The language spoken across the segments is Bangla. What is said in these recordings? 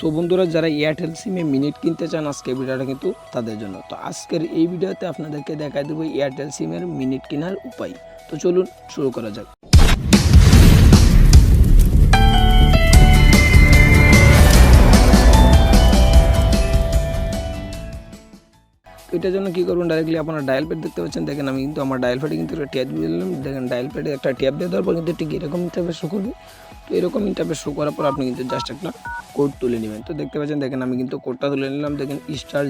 সো বন্ধুরা, যারা এয়ারটেল সিমে মিনিট কিনতে চান, আজকে ভিডিওটা কিন্তু তাদের জন্য। তো আজকের এই ভিডিওতে আপনাদেরকে দেখাই দেবো এয়ারটেল সিমের মিনিট কেনার উপায়। তো চলুন শুরু করা যাক। তো এটার জন্য কী করবেন, ডাইরেক্টলি আপনার ডায়াল প্যাড দেখতে পাচ্ছেন। দেখেন আমি কিন্তু আমার ডায়াল প্যাডে কিন্তু একটা ট্যাপ দিয়ে দিলাম। দেখেন ডায়াল প্যাডে একটা ট্যাপ দিয়ে দেওয়ার পর কিন্তু ঠিক এরকম ইন্টারফেস শো করবে। তো এরকম ইন্টারফেস শো করার পর আপনি কিন্তু জাস্ট একটা কোড তুলে নেবেন। তো দেখতে পাচ্ছেন, দেখেন আমি কিন্তু কোডটা তুলে নিলাম। দেখেন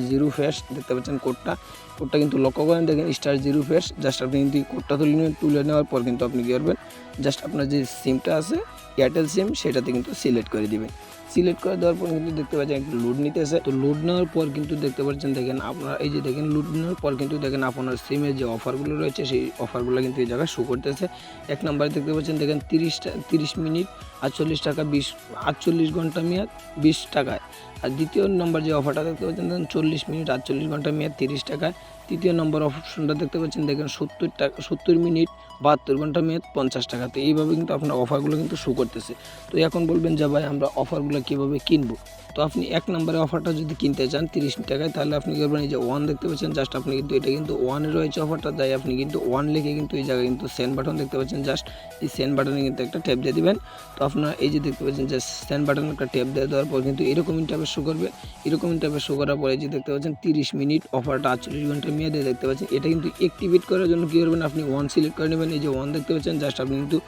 *0# দেখতে পাচ্ছেন কোডটা কিন্তু লক্ষ্য করেন। দেখেন *0# জাস্ট আপনি কিন্তু কোডটা তুলে নেবেন। তুলে নেওয়ার পর কিন্তু আপনি কী করবেন, জাস্ট আপনার যে সিমটা আছে এয়ারটেল সিম সেটাতে কিন্তু সিলেক্ট করে দিবেন। সিলেক্ট করে দেওয়ার পর কিন্তু দেখতে পাচ্ছেন একটু লোড নিতেছে। তো লোড নেওয়ার পর কিন্তু দেখতে পাচ্ছেন, দেখেন আপনার এই যে দেখেন লোড নেওয়ার পর কিন্তু দেখেন আপনার সিমের যে অফারগুলো রয়েছে সেই অফারগুলো কিন্তু এই জায়গায় শো করতেছে। এক নম্বরে দেখতে পাচ্ছেন দেখেন 30 মিনিট 48 টাকা 48 ঘন্টা মেয়াদ 20 টাকায়। আর দ্বিতীয় নম্বর যে অফারটা দেখতে পাচ্ছেন দেখেন 40 মিনিট 48 ঘন্টা মেয়াদ 30 টাকায়। তৃতীয় নম্বর অপশনটা দেখতে পাচ্ছেন দেখেন 70 মিনিট 72 ঘন্টা মেয়াদ 50 টাকা। তো এইভাবে কিন্তু আপনার অফারগুলো কিন্তু শো করতেছে। তো এখন বলবেন যে ভাই আমরা অফারগুলো কীভাবে কিনবো। তো আপনি এক নম্বরে অফারটা যদি কিনতে চান 30 টাকায়, তাহলে আপনি কী করবেন, এই যে 1 দেখতে পাচ্ছেন জাস্ট আপনি কিন্তু এটা কিন্তু 1 রয়েছে অফারটা, তাই আপনি কিন্তু 1 লিখে কিন্তু এই জায়গায় কিন্তু সেন্ড বাটন দেখতে পাচ্ছেন, জাস্ট এই সেন্ড বাটনে কিন্তু একটা ট্যাপ দিয়ে দিবেন। তো আপনার এই যে দেখতে পাচ্ছেন যে সেন্ড বাটনে একটা ট্যাপ দিয়ে দেওয়ার পর কিন্তু এরকম ইন্টারফেস শো করবে। এরকম ইন্টারফেস শো করার পরে যে দেখতে পাচ্ছেন 30 মিনিট অফারটা 48 ঘন্টা মেয়াদে দেখতে পাচ্ছেন। এটা কিন্তু অ্যাক্টিভেট করার জন্য কী করবেন, আপনি 1 সিলেক্ট করে নেবেন। এই যে 1 দেখতে পাচ্ছেন জাস্ট আপনি কিন্তু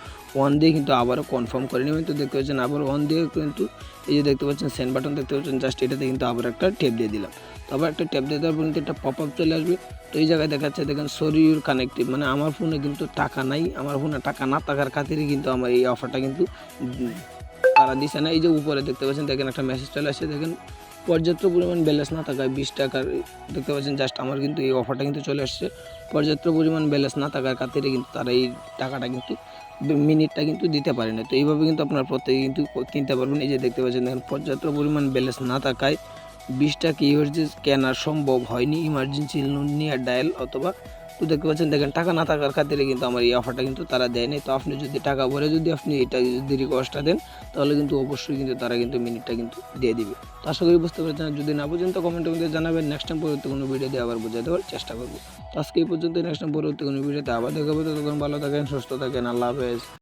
1 দিয়ে কিন্তু আবারও কনফার্ম করে নেবেন। তো দেখতে পাচ্ছেন আবার 1 দিয়ে কিন্তু এই যে দেখতে পাচ্ছেন সেন্ড বাটন দেখতে পাচ্ছেন, জাস্ট এটাতে কিন্তু আবার একটা ট্যাপ দিয়ে দিলাম। তো আবার একটা ট্যাপ দিয়ে দেওয়ার পর কিন্তু একটা পপ আপ চলে আসবে। তো এই জায়গায় দেখাচ্ছে দেখেন সরি ইউর কানেক্টিভ, মানে আমার ফোনে কিন্তু টাকা নাই, আমার ফোনে টাকা না থাকার খাতিরে কিন্তু আমার এই অফারটা কিন্তু তারা দিছে না। এই যে উপরে দেখতে পাচ্ছেন দেখেন একটা মেসেজ চলে আসছে, দেখেন পর্যাপ্ত পরিমাণ ব্যালেন্স না থাকায় 20 টাকার দেখতে পাচ্ছেন, জাস্ট আমার কিন্তু এই অফারটা কিন্তু চলে আসছে। পর্যাপ্ত পরিমাণ ব্যালেন্স না থাকার খাতিরে কিন্তু তারা এই টাকাটা কিন্তু মিনিটটা কিন্তু দিতে পারে না। তো এইভাবে কিন্তু আপনার প্রত্যেকে কিন্তু কিনতে পারবেন। এই যে দেখতে পাচ্ছেন দেখেন পর্যাপ্ত পরিমাণ ব্যালেন্স না থাকায় 20 টাকা ইউএসডি কেনা সম্ভব হয়নি, ইমার্জেন্সি লোন নিয়ে ডায়াল অথবা। তো দেখতে পাচ্ছেন দেখেন টাকা না থাকার খাতিরে কিন্তু আমার এই অফারটা কিন্তু তারা দেয়নি। তো আপনি যদি টাকা ভরে যদি আপনি এটা যদি রিকোয়েস্টটা দেন, তাহলে কিন্তু অবশ্যই কিন্তু তারা কিন্তু মিনিটটা কিন্তু দিয়ে দিবে। তো আশা করি বুঝতে পেরেছেন। যদি না বুঝেন তো কমেন্টের মধ্যে জানাবেন, নেক্সট টাইম পরবর্তী কোনো ভিডিও দিয়ে আবার বোঝাতে দেওয়ার চেষ্টা করবো। তো আজকে এই পর্যন্ত, নেক্সট টাইম পরবর্তী কোনো ভিডিওতে আবার দেখাবো। ততক্ষণ ভালো থাকেন, সুস্থ থাকেন, আল্লাহ হাফেজ।